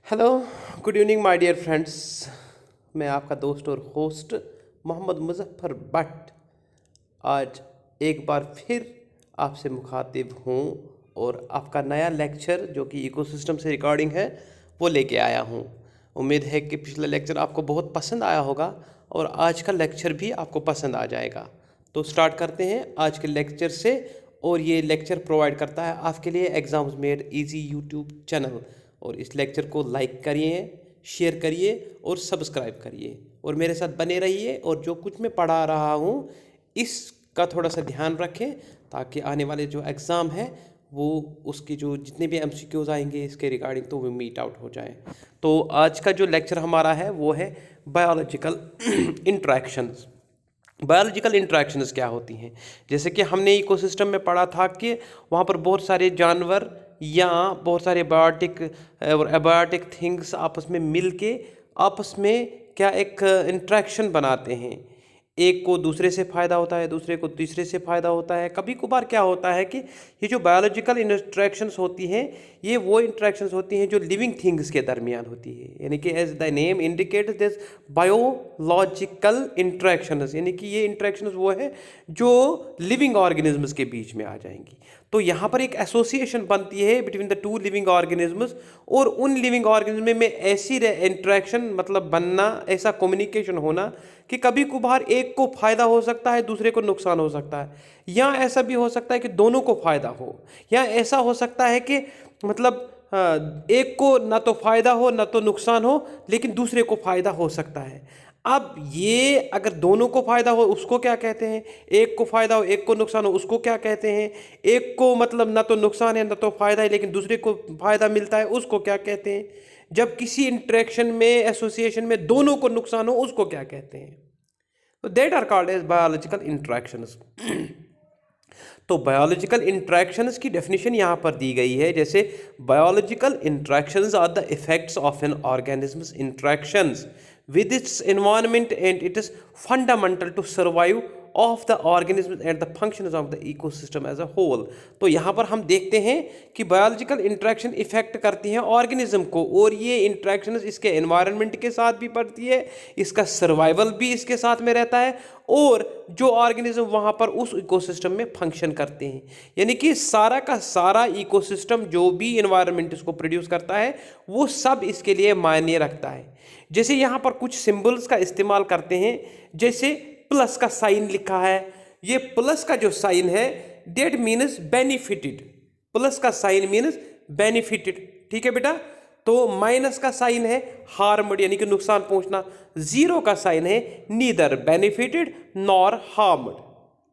Hello, good evening my dear friends. मैं आपका दोस्त और होस्ट मोहम्मद मुजफ्फर भट्ट आज एक बार फिर आपसे मुखातिब हूँ और आपका नया लेक्चर जो कि इकोसिस्टम से रिकॉर्डिंग है वो लेके आया हूँ। उम्मीद है कि पिछला लेक्चर आपको बहुत पसंद आया होगा और आज का लेक्चर भी आपको पसंद आ जाएगा। तो स्टार्ट करते हैं आज के लेक्चर से। और ये लेक्चर प्रोवाइड करता है आपके लिए exams made easy YouTube channel. और इस लेक्चर को लाइक करिए, शेयर करिए और सब्सक्राइब करिए और मेरे साथ बने रहिए। और जो कुछ मैं पढ़ा रहा हूँ इसका थोड़ा सा ध्यान रखें ताकि आने वाले जो एग्ज़ाम है वो उसके जो जितने भी एमसीक्यूज आएंगे इसके रिगार्डिंग तो वो मीट आउट हो जाए। तो आज का जो लेक्चर हमारा है वो है बायोलॉजिकल इंट्रैक्शंस। बायोलॉजिकल इंट्रैक्शंस क्या होती हैं? जैसे कि हमने इकोसिस्टम में पढ़ा था कि वहाँ पर बहुत सारे जानवर या बहुत सारे बायोटिक और एबायोटिक थिंग्स आपस में मिल के आपस में क्या एक इंट्रैक्शन बनाते हैं। एक को दूसरे से फ़ायदा होता है, दूसरे को तीसरे से फ़ायदा होता है। कभी कभार क्या होता है कि ये जो बायोलॉजिकल इंट्रैक्शंस होती हैं ये वो इंट्रैक्शंस होती हैं जो लिविंग थिंग्स के दरमियान होती है। यानी कि as the name indicates this biological interactions, यानी कि ये इंट्रैक्शंस वो है जो लिविंग ऑर्गेनिजम्स के बीच में आ जाएंगी। तो यहाँ पर एक एसोसिएशन बनती है between the two living organisms और उन लिविंग ऑर्गेनिज्म में ऐसी इंट्रैक्शन मतलब बनना, ऐसा कम्युनिकेशन होना कि कभी कभार एक को फायदा हो सकता है, दूसरे को नुकसान हो सकता है। या ऐसा भी हो सकता है कि दोनों को फायदा हो, या ऐसा हो सकता है कि मतलब एक को ना तो फायदा हो ना तो नुकसान हो लेकिन दूसरे को फायदा हो सकता है। अब ये अगर दोनों को फायदा हो उसको क्या कहते हैं, एक को फायदा हो एक को नुकसान हो उसको क्या कहते हैं, एक को मतलब ना तो नुकसान है ना तो फायदा है लेकिन दूसरे को फायदा मिलता है उसको क्या कहते हैं। जब किसी इंटरेक्शन में एसोसिएशन में दोनों को नुकसान हो उसको क्या कहते हैं? तो that are called as biological interactions. तो बायोलॉजिकल इंट्रैक्शंस की डेफिनेशन यहाँ पर दी गई है। जैसे biological interactions are the effects of an organisms interactions with its environment and it is fundamental to survive of the organisms and the functions of the ecosystem as a whole। तो यहाँ पर हम देखते हैं कि बायोलॉजिकल इंट्रैक्शन इफेक्ट करती हैं organism को और ये इंट्रैक्शंस इसके एनवायरनमेंट के साथ भी पड़ती है, इसका सर्वाइवल भी इसके साथ में रहता है और जो ऑर्गेनिज्म वहाँ पर उस इकोसिस्टम में फंक्शन करते हैं। यानी कि सारा का सारा इकोसिस्टम जो भी एनवायरनमेंट इसको प्रोड्यूस करता है वो सब इसके लिए मायने रखता है। जैसे यहाँ पर कुछ सिंबल्स का इस्तेमाल करते हैं, जैसे प्लस का साइन लिखा है। ये प्लस का जो साइन है डेट मीन्स बेनिफिटेड, प्लस का साइन मीन्स बेनिफिटेड, ठीक है बेटा। तो माइनस का साइन है हार्मड यानी कि नुकसान पहुंचना। जीरो का साइन है नीदर बेनिफिटेड नॉर हार्मड,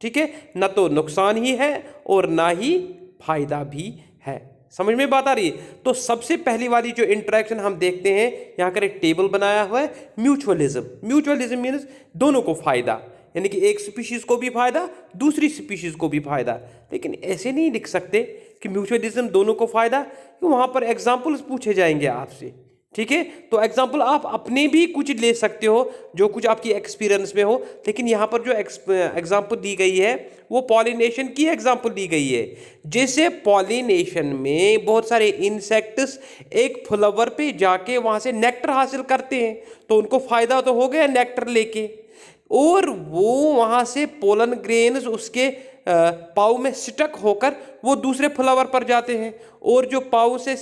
ठीक है, ना तो नुकसान ही है और ना ही फायदा भी है। समझ में बात आ रही है? तो सबसे पहली वाली जो इंटरेक्शन हम देखते हैं यहाँ कर एक टेबल बनाया हुआ है, म्यूचुअलिज्म। म्यूचुअलिज्म मीन्स दोनों को फायदा, यानी कि एक स्पीशीज को भी फायदा दूसरी स्पीशीज को भी फायदा। लेकिन ऐसे नहीं लिख सकते कि म्यूचुअलिज्म दोनों को फायदा, कि वहाँ पर एग्जाम्पल्स पूछे जाएंगे आपसे, ठीक है। तो एग्जाम्पल आप अपने भी कुछ ले सकते हो जो कुछ आपकी एक्सपीरियंस में हो, लेकिन यहाँ पर जो एग्जाम्पल दी गई है वो पॉलिनेशन की एग्जाम्पल दी गई है। जैसे पॉलिनेशन में बहुत सारे इंसेक्ट्स एक फ्लावर पे जाके वहाँ से नेक्टर हासिल करते हैं तो उनको फायदा तो हो गया नेक्टर लेके, और वो वहाँ से पोलन ग्रेन्स उसके पाव में स्टक होकर वो दूसरे फ्लावर पर जाते हैं, और जो पाव से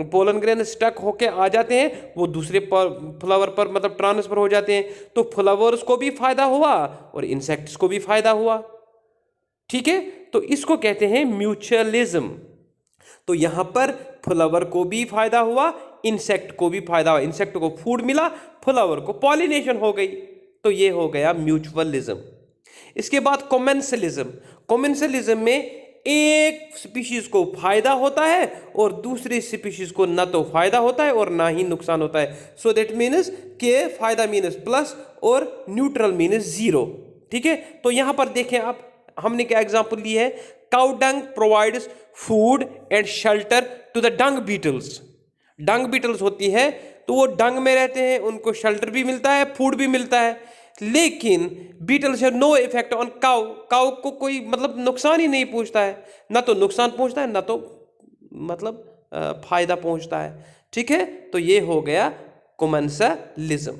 पोलन ग्रेन स्टक होके आ जाते हैं वो दूसरे फ्लावर पर मतलब ट्रांसफर हो जाते हैं। तो फ्लावर्स को भी फायदा हुआ और इंसेक्ट्स को भी फायदा हुआ, ठीक है। तो इसको कहते हैं म्यूचुअलिज्म। तो यहाँ पर फ्लावर को भी फायदा हुआ, इंसेक्ट को भी फायदा हुआ, इंसेक्ट को फूड मिला, फ्लावर को पॉलिनेशन हो गई, तो ये हो गया म्यूचुअलिज्म। इसके बाद कॉमेंसलिज्म। कॉमेंसलिज्म में एक स्पीशीज को फायदा होता है और दूसरी स्पीशीज को ना तो फायदा होता है और ना ही नुकसान होता है। सो दैट मीन्स के फायदा मीन्स प्लस और न्यूट्रल मीन्स जीरो, ठीक है। तो यहां पर देखें आप, हमने क्या एग्जांपल ली है, cow dung provides food and shelter to the dung beetles. Dung beetles होती है तो वो डंग में रहते हैं, उनको शेल्टर भी मिलता है फूड भी मिलता है, लेकिन beetles have no effect on cow. Cow को कोई मतलब नुकसान ही नहीं पहुंचता है, ना तो नुकसान पहुंचता है ना तो मतलब फायदा पहुंचता है। ठीक है, तो ये हो गया कमेंसलिज्म।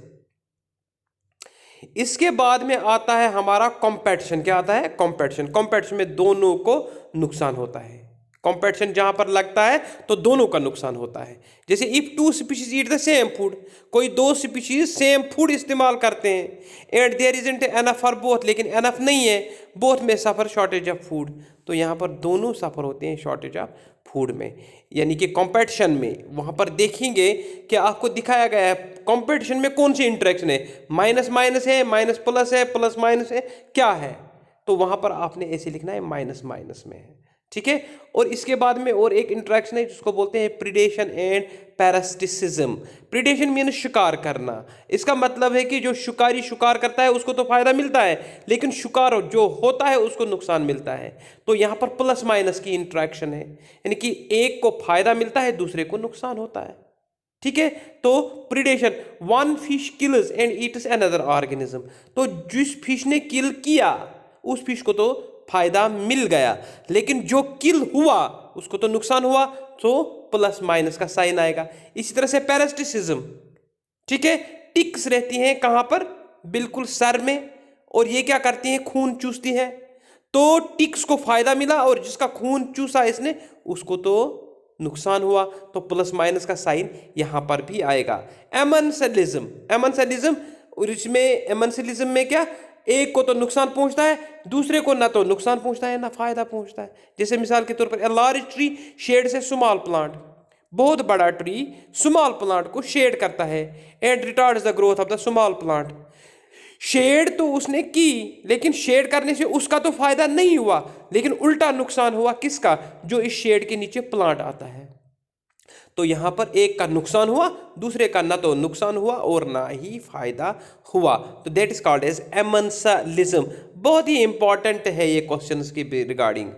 इसके बाद में आता है हमारा कॉम्पिटिशन। क्या आता है? कॉम्पिटिशन। कॉम्पिटिशन में दोनों को नुकसान होता है। कॉम्पिटिशन जहां पर लगता है तो दोनों का नुकसान होता है। जैसे if two species eat the same food, कोई दो स्पीशीज सेम फूड इस्तेमाल करते हैं and there isn't enough for both, लेकिन एनफ नहीं है, बोथ में सफर शॉर्टेज ऑफ फूड, तो यहाँ पर दोनों सफर होते हैं शॉर्टेज ऑफ फूड में। यानी कि कंपटीशन में वहां पर देखेंगे कि आपको दिखाया गया है कंपटीशन में कौन सी इंटरेक्शन है, माइनस माइनस है, माइनस प्लस है, प्लस माइनस है, क्या है, तो वहां पर आपने ऐसे लिखना है माइनस माइनस में है। ठीक है, और इसके बाद में और एक इंटरेक्शन है जिसको बोलते हैं प्रीडेशन एंड पैरासिटिसिज्म। प्रीडेशन मीन शिकार करना। इसका मतलब है कि जो शिकारी शिकार करता है उसको तो फायदा मिलता है, लेकिन शिकार जो होता है उसको नुकसान मिलता है। तो यहां पर प्लस माइनस की इंटरेक्शन है, यानी कि एक को फायदा मिलता है, दूसरे को नुकसान होता है। ठीक है, तो predation, one fish kills and Yeats another organism, तो जिस फिश ने किल किया उस फिश को तो फायदा मिल गया, लेकिन जो किल हुआ उसको तो नुकसान हुआ, तो प्लस माइनस का साइन आएगा। इसी तरह से पैरासिटिसिज्म। ठीक है, टिक्स रहती हैं कहां पर? बिल्कुल सर में, और ये क्या करती हैं? खून चूसती हैं। तो टिक्स को फायदा मिला और जिसका खून चूसा इसने उसको तो नुकसान हुआ, तो प्लस माइनस का साइन यहां पर भी आएगा। एमेंसलिज्म। एमेंसलिज्म, और इसमें एमेंसलिज्म में क्या, एक को तो नुकसान पहुंचता है, दूसरे को ना तो नुकसान पहुंचता है ना फायदा पहुंचता है। जैसे मिसाल के तौर पर, a large tree shades a small plant, बहुत बड़ा ट्री स्मॉल प्लांट को शेड करता है and retards the growth of the small plant. Shade तो उसने की, लेकिन शेड करने से उसका तो फायदा नहीं हुआ, लेकिन उल्टा नुकसान हुआ किसका? जो इस शेड के नीचे प्लांट आता है। तो यहां पर एक का नुकसान हुआ, दूसरे का ना तो नुकसान हुआ और ना ही फायदा हुआ, तो that is called as amensalism. बहुत ही इंपॉर्टेंट है ये क्वेश्चंस के रिगार्डिंग,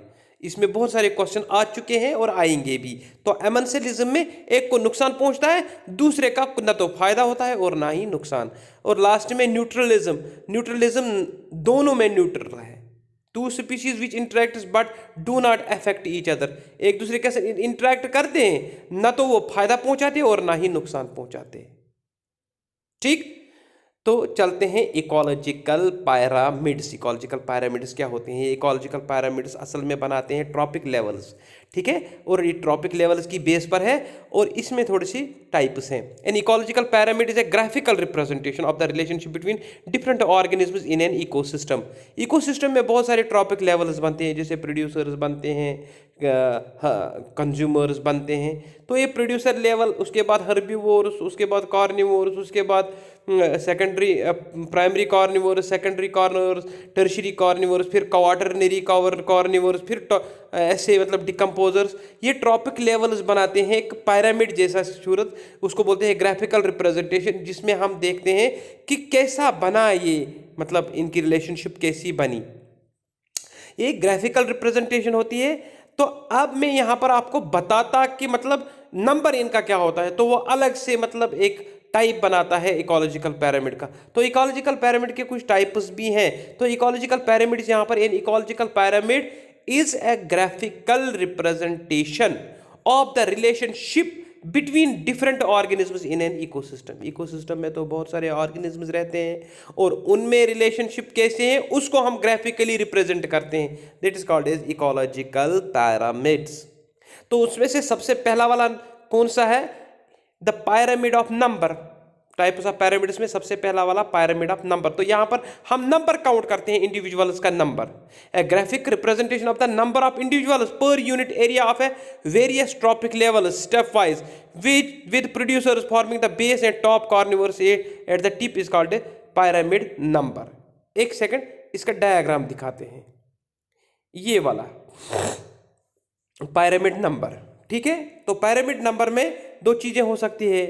इसमें बहुत सारे क्वेश्चन आ चुके हैं और आएंगे भी। तो एमेंसलिज्म में एक को नुकसान पहुंचता है, दूसरे का ना तो फायदा होता है और ना ही नुकसान। और लास्ट में न्यूट्रलिज्म। न्यूट्रलिज्म दोनों में न्यूट्रल है। Two species which interact but do not affect each other, एक दूसरे के साथ इंटरेक्ट करते हैं, ना तो वो फायदा पहुंचाते और ना ही नुकसान पहुंचाते। ठीक, तो चलते हैं इकोलॉजिकल पैरामिड्स। इकोलॉजिकल पैरामिड्स क्या होते हैं? इकोलॉजिकल पैरामिड्स असल में बनाते हैं ट्रॉपिक लेवल्स। ठीक है, और ये ट्रॉपिक लेवल्स की बेस पर है, और इसमें थोड़ी सी टाइप्स हैं। An ecological pyramid is a graphical representation of the relationship between different organisms in an ecosystem. Ecosystem में बहुत सारे ट्रॉपिक लेवल्स बनते हैं, जैसे प्रोड्यूसर्स बनते हैं, कंज्यूमर्स बनते हैं। तो ये प्रोड्यूसर लेवल, उसके बाद हर्बीवोर्स, उसके बाद कार्निवोर्स, उसके बाद secondary primary carnivores, secondary carnivores, tertiary carnivores, फिर क्वाटरनरी कार्निवोर्स, फिर ऐसे मतलब डिकम्पोजर्स। ये ट्रॉपिक लेवल्स बनाते हैं एक पिरामिड जैसा सूरत, उसको बोलते हैं ग्राफिकल रिप्रेजेंटेशन, जिसमें हम देखते हैं कि कैसा बना ये, मतलब इनकी रिलेशनशिप कैसी बनी। ये ग्राफिकल रिप्रेजेंटेशन होती है। तो अब मैं यहां पर आपको बताता कि मतलब नंबर इनका क्या होता है, तो वो अलग से मतलब एक टाइप बनाता है इकोलॉजिकल पिरामिड का। तो इकोलॉजिकल पिरामिड के कुछ टाइप्स भी हैं। तो इकोलॉजिकल पिरामिड यहां पर, an ecological pyramid is a graphical representation of the relationship between different organisms in an ecosystem. Ecosystem में तो बहुत सारे ऑर्गेनिजम्स रहते हैं और उनमें रिलेशनशिप कैसे हैं उसको हम ग्राफिकली रिप्रेजेंट करते हैं, that is called as ecological pyramids. तो उसमें से सबसे पहला वाला कौन सा है? The pyramid of number. Types of pyramids में सबसे पहला वाला पिरामिड ऑफ नंबर। तो यहां पर हम नंबर काउंट करते हैं, इंडिविजुअल्स का number. A graphic representation of the number of individuals per unit area of A various trophic levels step wise with producers forming the base and top carnivores at the tip is called a pyramid number. एक second, इसका diagram दिखाते हैं। ये वाला pyramid number, ठीक है। तो pyramid number में दो चीजें हो सकती है,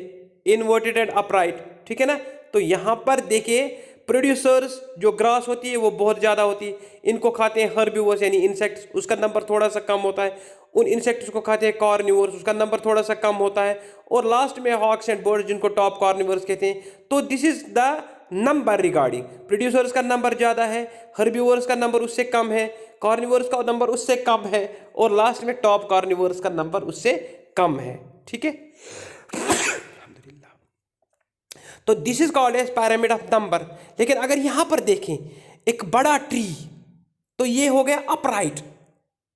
इनवर्टेड एंड अपराइट, ठीक है ना। तो यहां पर देखिए प्रोड्यूसर्स जो ग्रास होती है वो बहुत ज्यादा होती है, इनको खाते हैं हर्बीवर्स यानी इंसेक्ट्स, उसका नंबर थोड़ा सा कम होता है। उन इंसेक्ट्स को खाते हैं कार्निवोर्स, उसका नंबर थोड़ा सा कम होता है। और लास्ट में हॉक्स एंड बर्ड्स जिनको टॉप कार्निवोर्स कहते हैं। तो this is the number regarding, producers का नंबर ज्यादा है, हर्बीवर्स का नंबर उससे कम है, कार्निवोर्स का नंबर उससे कम है, और लास्ट में टॉप कार्निवोर्स का नंबर उससे कम है, ठीक है। तो this is called age pyramid of number. लेकिन अगर यहां पर देखें एक बड़ा ट्री, तो ये हो गया अपराइट।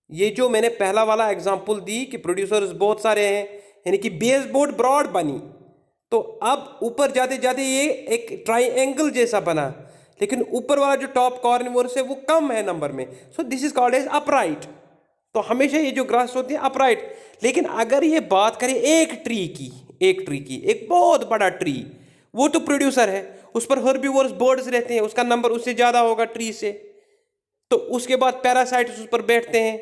ये जो मैंने पहला वाला एग्जांपल दी कि प्रोड्यूसर्स बहुत सारे हैं, यानी कि बेसबोर्ड ब्रॉड बनी, तो अब ऊपर जाते जाते ये एक ट्राइएंगल जैसा बना, लेकिन ऊपर वाला जो टॉप कॉर्नर है वो कम है नंबर में, so this is called as upright. तो हमेशा ये जो ग्रास होती है अपराइट। लेकिन अगर ये बात करें एक ट्री की, एक बहुत बड़ा ट्री, वो तो प्रोड्यूसर है, उस पर हर्बीवोरस बर्ड्स रहते हैं, उसका नंबर उससे ज्यादा होगा ट्री से। तो उसके बाद पैरासाइट्स उस पर बैठते हैं,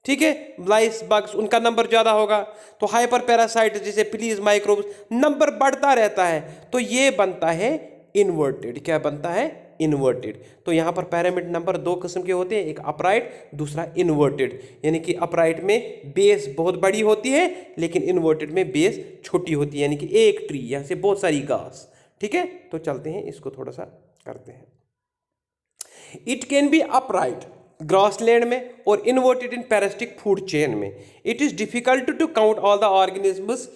ठीक है, लाइस बग्स, उनका नंबर ज्यादा होगा। तो हाइपर पैरासाइट जैसे प्लीज माइक्रोब्स, नंबर बढ़ता रहता है। तो ये बनता है इन्वर्टेड। क्या बनता है? इन्वर्टेड। तो यहां पर पिरामिड नंबर दो किस्म के होते हैं, एक अपराइट, दूसरा इन्वर्टेड। यानी कि अपराइट में बेस बहुत बड़ी होती है, लेकिन इन्वर्टेड में बेस छोटी होती है, यानी कि एक ट्री, यहां से बहुत सारी घास, ठीक है। तो चलते हैं, इसको थोड़ा सा करते हैं। It can be upright grassland में और inverted in parasitic food chain में। It is difficult to count all the organisms.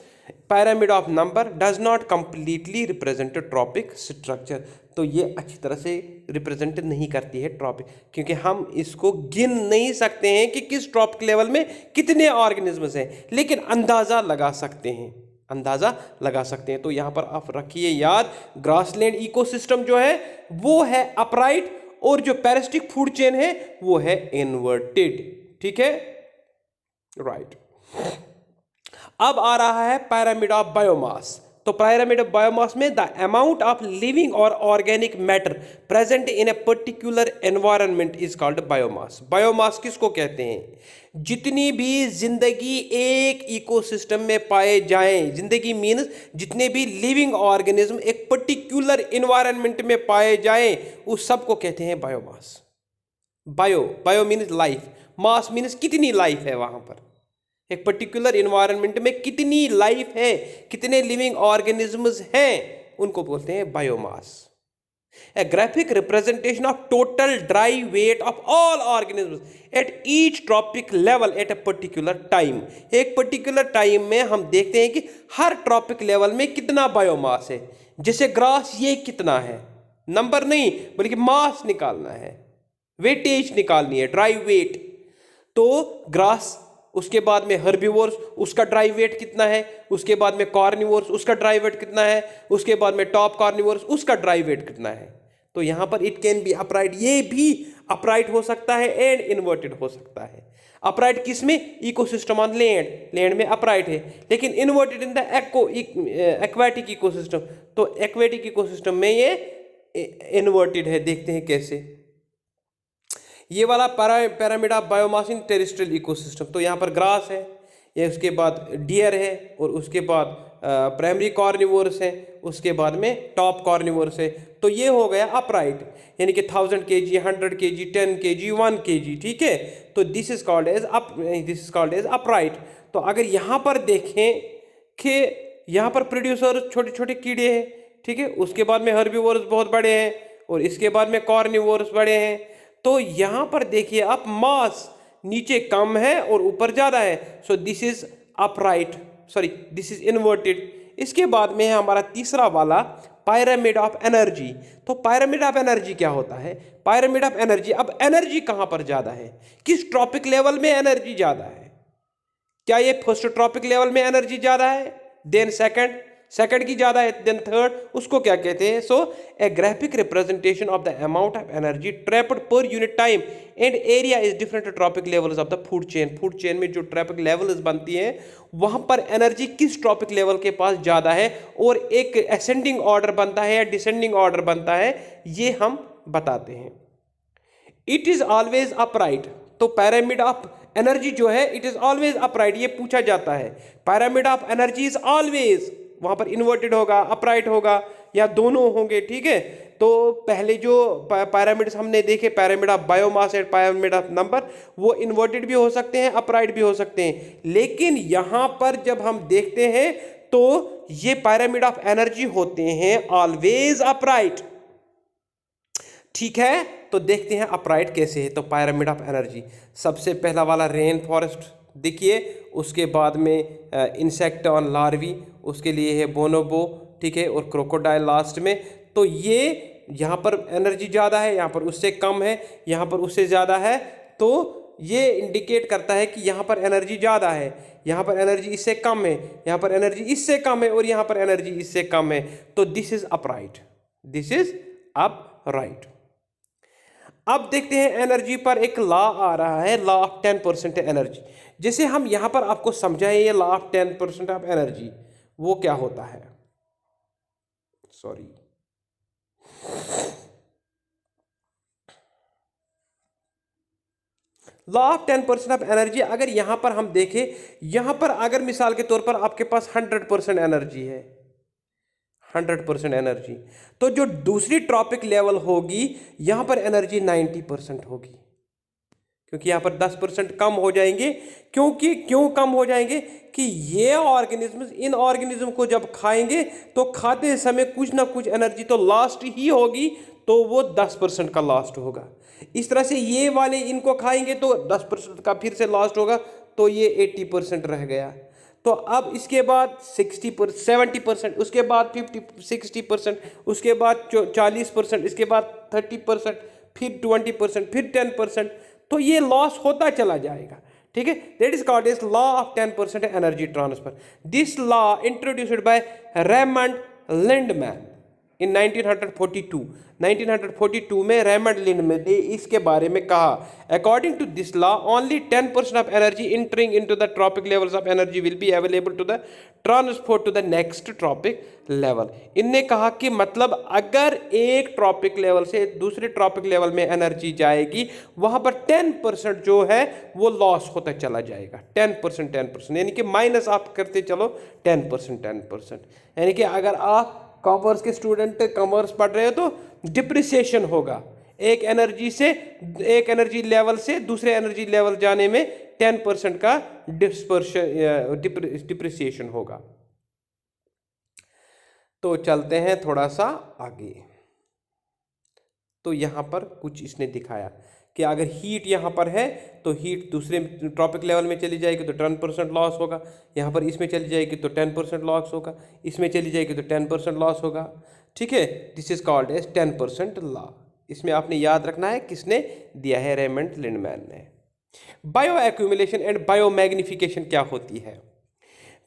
Pyramid of number does not completely represent trophic structure. तो ये अच्छी तरह से रिप्रेजेंट नहीं करती है ट्रॉपिक, क्योंकि हम इसको गिन नहीं सकते हैं कि किस ट्रॉपिक लेवल में कितने ऑर्गेनिजम्स हैं, लेकिन अंदाजा लगा सकते हैं, अंदाजा लगा सकते हैं। तो यहां पर आप रखिए याद, ग्रासलैंड इकोसिस्टम जो है वो है अपराइट, और जो पैरासिटिक फूड चेन है वो है इन्वर्टेड, ठीक है, राइट। अब आ रहा है पिरामिड ऑफ बायोमास। तो पिरामिड ऑफ बायोमास में द अमाउंट ऑफ लिविंग और organic matter present in a particular environment is called biomass. Biomass किसको कहते हैं? जितनी भी जिंदगी एक इकोसिस्टम में पाए जाएं, जिंदगी मीन्स जितने भी लिविंग ऑर्गेनिज्म एक पर्टिकुलर एनवायरनमेंट में पाए जाएं, उस सब को कहते हैं biomass. Bio means life, mass means कितनी लाइफ है वहां पर, एक पर्टिकुलर एनवायरनमेंट में कितनी लाइफ है, कितने लिविंग ऑर्गेनिजम्स हैं, उनको बोलते हैं biomass. A graphic representation of total dry weight of all organisms at each tropic level at a particular time। एक पर्टिकुलर टाइम में हम देखते हैं कि हर ट्रॉपिक लेवल में कितना बायोमास है। जैसे ग्रास, ये कितना है, नंबर नहीं बल्कि मास निकालना है, वेटेज निकालनी है, ड्राई वेट। तो ग्रास, उसके बाद में हर्बीवोर्स, उसका ड्राई वेट कितना है, उसके बाद में कार्निवोर्स, उसका ड्राई वेट कितना है, उसके बाद में टॉप कार्निवोर्स, उसका ड्राई वेट कितना है। तो यहां पर इट कैन बी अपराइट, ये भी अपराइट हो सकता है एंड इन्वर्टेड हो सकता है। अपराइट किस में? इकोसिस्टम ऑन लैंड, लैंड में अपराइट है, लेकिन inverted in the aquatic ecosystem. तो एक्वाटिक इकोसिस्टम में ये इन्वर्टेड है। देखते हैं कैसे। ये वाला pyramid of biomass in terrestrial ecosystem. तो यहाँ पर ग्रास है, ये उसके बाद डियर है, और उसके बाद प्राइमरी कॉर्निवोरस है, उसके बाद में टॉप कॉर्निवोरस है। तो ये हो गया अपराइट, यानी कि 1000 kg, 100 kg, 10 kg, 1 kg, ठीक है। तो this is called as upright. तो अगर यहाँ पर देखें कि यहाँ पर प्रोड्यूसर छोटे छोटे कीड़े हैं, ठीक है, उसके बाद में हर्बीवोरस बहुत बड़े हैं, और इसके बाद में कॉर्निवोरस बड़े हैं। तो यहां पर देखिए आप, मास नीचे कम है और ऊपर ज्यादा है, सो this is upright, sorry this is inverted. इसके बाद में है हमारा तीसरा वाला पिरामिड ऑफ एनर्जी। तो पिरामिड ऑफ एनर्जी क्या होता है? पिरामिड ऑफ एनर्जी, अब एनर्जी कहां पर ज्यादा है, किस ट्रॉपिक लेवल में एनर्जी ज्यादा है? क्या ये फर्स्ट ट्रॉपिक लेवल में एनर्जी ज्यादा है, देन सेकंड की ज्यादा है, देन थर्ड, उसको क्या कहते हैं? So a graphic representation of the amount of energy trapped per unit time and area is different trophic levels of the food chain. Food chain में जो ट्रॉपिक लेवल्स बनती हैं, वहां पर एनर्जी किस ट्रॉपिक लेवल के पास ज्यादा है, और एक असेंडिंग ऑर्डर बनता है या डिसेंडिंग ऑर्डर बनता है, ये हम बताते हैं। It is always upright. तो पिरामिड ऑफ एनर्जी जो है, इट इज ऑलवेज अपराइट, ये पूछा जाता है। Pyramid of energy is always, वहां पर इन्वर्टेड होगा, अपराइट होगा, या दोनों होंगे, ठीक है। तो पहले जो पिरामिड्स हमने देखे, pyramid of biomass and pyramid of number, वो इन्वर्टेड भी हो सकते हैं, अपराइट भी हो सकते हैं। लेकिन यहां पर जब हम देखते हैं तो ये पिरामिड ऑफ एनर्जी होते हैं ऑलवेज अपराइट, ठीक है। तो देखते हैं अपराइट कैसे है। तो पिरामिड ऑफ एनर्जी, सबसे पहला वाला रेन फॉरेस्ट देखिए, उसके बाद में इंसेक्ट ऑन लार्वी, उसके लिए है बोनोबो, ठीक है, और क्रोकोडाइल लास्ट में। तो ये यहाँ पर एनर्जी ज़्यादा है, यहाँ पर उससे कम है, यहाँ पर उससे ज़्यादा है। तो ये इंडिकेट करता है कि यहाँ पर एनर्जी ज़्यादा है, यहाँ पर एनर्जी इससे कम है, यहाँ पर एनर्जी इससे कम है, और यहाँ पर एनर्जी इससे कम है। तो this is upright, this is upright. अब देखते हैं एनर्जी पर एक लॉ आ रहा है, लॉ ऑफ 10% एनर्जी। जैसे हम यहाँ पर आपको समझाएं ये लॉ ऑफ 10% ऑफ एनर्जी, वो क्या होता है, sorry, law of 10% of energy. अगर यहां पर हम देखें, यहां पर अगर मिसाल के तौर पर आपके पास 100% एनर्जी है, 100% एनर्जी, तो जो दूसरी ट्रॉपिक लेवल होगी यहां पर एनर्जी 90% होगी, क्योंकि यहां पर 10% कम हो जाएंगे। क्यों कम हो जाएंगे कि ये ऑर्गेनिज्म इन ऑर्गेनिज्म को जब खाएंगे तो खाते समय कुछ ना कुछ एनर्जी तो लॉस्ट ही होगी, तो वो 10% का लॉस्ट होगा। इस तरह से ये वाले इनको खाएंगे तो 10% का फिर से लॉस्ट होगा, तो ये 80% रह गया। तो अब इसके बाद 60%, 70%, उसके बाद 50-60%, उसके बाद 40%, इसके बाद 30%, फिर 20%, फिर 10%, तो ये लॉस होता चला जाएगा। ठीक है, that is called as law of 10% energy transfer. This law introduced by Raymond Lindeman in 1942 में रेमंड लिंडमैन ने इसके बारे में कहा, according to this law only 10% of energy entering into the trophic levels of energy will be available to the transport to the next trophic level. इनने कहा कि मतलब अगर एक ट्रॉपिक लेवल से दूसरे ट्रॉपिक लेवल में एनर्जी जाएगी, वहां पर 10% जो है वो लॉस होता चला जाएगा। 10%, यानी कि माइनस आप करते चलो 10%, यानी कि अगर आप कॉमर्स के स्टूडेंट कॉमर्स पढ़ रहे हो तो डिप्रिसिएशन होगा, एक एनर्जी लेवल से दूसरे एनर्जी लेवल जाने में 10% का डिप्रिसिएशन होगा। तो चलते हैं थोड़ा सा आगे। तो यहां पर कुछ इसने दिखाया कि अगर हीट यहाँ पर है तो हीट दूसरे ट्रॉपिक लेवल में चली जाएगी तो 10% लॉस होगा, यहाँ पर इसमें चली जाएगी तो 10% लॉस होगा, इसमें चली जाएगी तो 10% लॉस होगा। ठीक है, this is called as 10% law. इसमें आपने याद रखना है किसने दिया है, रेमंड लिंडमैन ने। Bioaccumulation and bioaccumulation क्या होती है?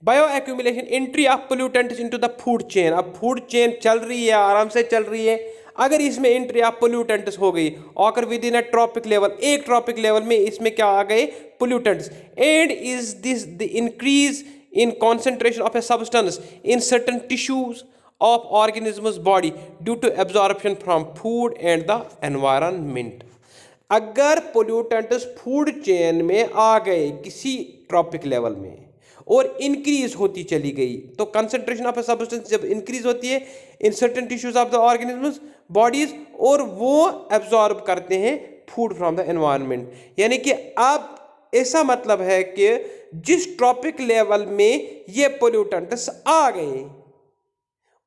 Bioaccumulation, entry of pollutants into the food chain. अब फूड चेन चल रही है, आराम से चल रही है, अगर इसमें एंट्री ऑफ पोल्यूटेंट्स हो गई occur within a trophic level, एक ट्रॉपिक लेवल में इसमें क्या आ गए, pollutants, and is this the increase in concentration of a substance in certain tissues of organisms body due to absorption from food and the environment. अगर pollutants food chain में आ गए किसी ट्रॉपिक लेवल में और इंक्रीज होती चली गई, तो कंसंट्रेशन ऑफ ए सब्सटेंस जब इंक्रीज होती है इन certain tissues of the organisms bodies, और वो एब्जॉर्ब करते हैं फूड फ्रॉम द एनवायरनमेंट, यानी कि अब ऐसा मतलब है कि जिस ट्रॉपिक लेवल में ये पोल्यूटेंट्स आ गए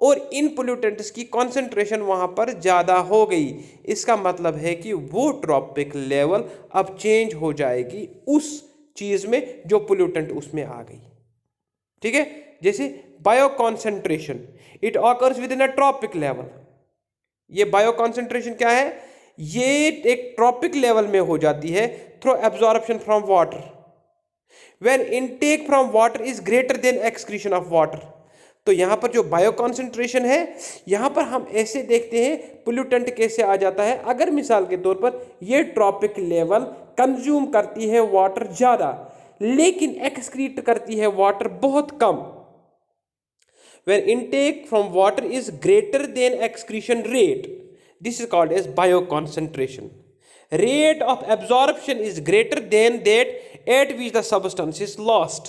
और इन पोल्यूटेंट्स की कॉन्सेंट्रेशन वहां पर ज्यादा हो गई, इसका मतलब है कि वो ट्रॉपिक लेवल अब चेंज हो जाएगी उस चीज में जो पोल्यूटेंट उसमें आ गई। ठीक है, जैसे bio concentration, it occurs with in a trophic level. ये बायो कॉन्सेंट्रेशन क्या है, ये एक ट्रॉपिक लेवल में हो जाती है through absorption from water, when intake from water is greater than excretion of water. तो यहां पर जो बायो कॉन्सेंट्रेशन है, यहां पर हम ऐसे देखते हैं पोल्यूटेंट कैसे आ जाता है। अगर मिसाल के तौर पर ये ट्रॉपिक लेवल कंज्यूम करती है वाटर ज्यादा, लेकिन एक्सक्रीट करती है वाटर बहुत कम, when intake from water is greater than excretion rate, this is called as bioconcentration. Rate of absorption is greater than that at which the substance is lost.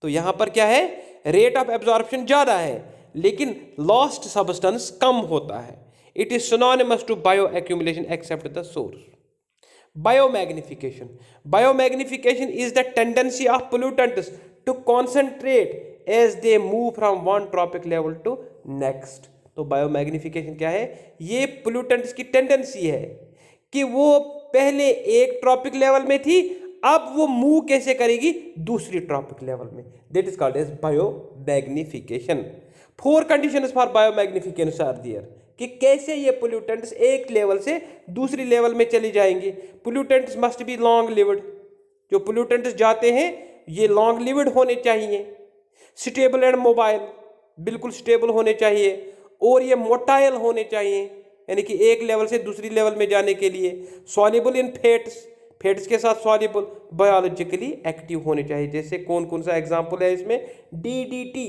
तो यहां पर क्या है, रेट ऑफ एब्जॉर्प्शन ज्यादा है लेकिन lost substance कम होता है। It is synonymous to bioaccumulation except the source. Biomagnification is the tendency of pollutants to concentrate as they move from one tropic level to next. तो biomagnification क्या है, ये पोल्यूटेंट्स की टेंडेंसी है कि वो पहले एक ट्रॉपिक लेवल में थी, अब वो मूव कैसे करेगी दूसरी ट्रॉपिक लेवल में, that is called as biomagnification. 4 conditions for biomagnification are there, कि कैसे ये पोल्यूटेंट्स एक लेवल से दूसरी लेवल में चली जाएंगे। Pollutants must be long lived, जो पोल्यूटेंट्स जाते हैं ये लॉन्ग लिव्ड होने चाहिए, स्टेबल एंड मोबाइल, बिल्कुल स्टेबल होने चाहिए, और ये मोटाइल होने चाहिए, यानी कि एक लेवल से दूसरी लेवल में जाने के लिए, सॉल्युबल इन फैट्स, फैट्स के साथ सॉल्युबल, बायोलॉजिकली एक्टिव होने चाहिए। जैसे कौन कौन सा एग्जांपल है इसमें, DDT,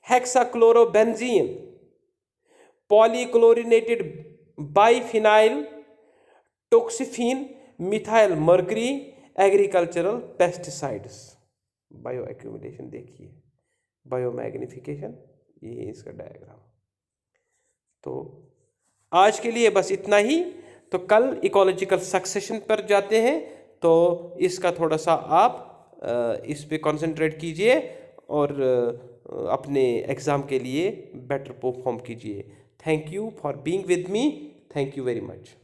hexachlorobenzene, polychlorinated biphenyl toxaphene, methyl mercury, agricultural pesticides. Bio accumulation देखिए, बायोमैग्निफिकेशन, ये इसका डायग्राम। तो आज के लिए बस इतना ही। तो कल इकोलॉजिकल सक्सेशन पर जाते हैं, तो इसका थोड़ा सा आप इस पे कंसंट्रेट कीजिए और अपने एग्ज़ाम के लिए बेटर परफॉर्म कीजिए। Thank you for being with me, thank you very much.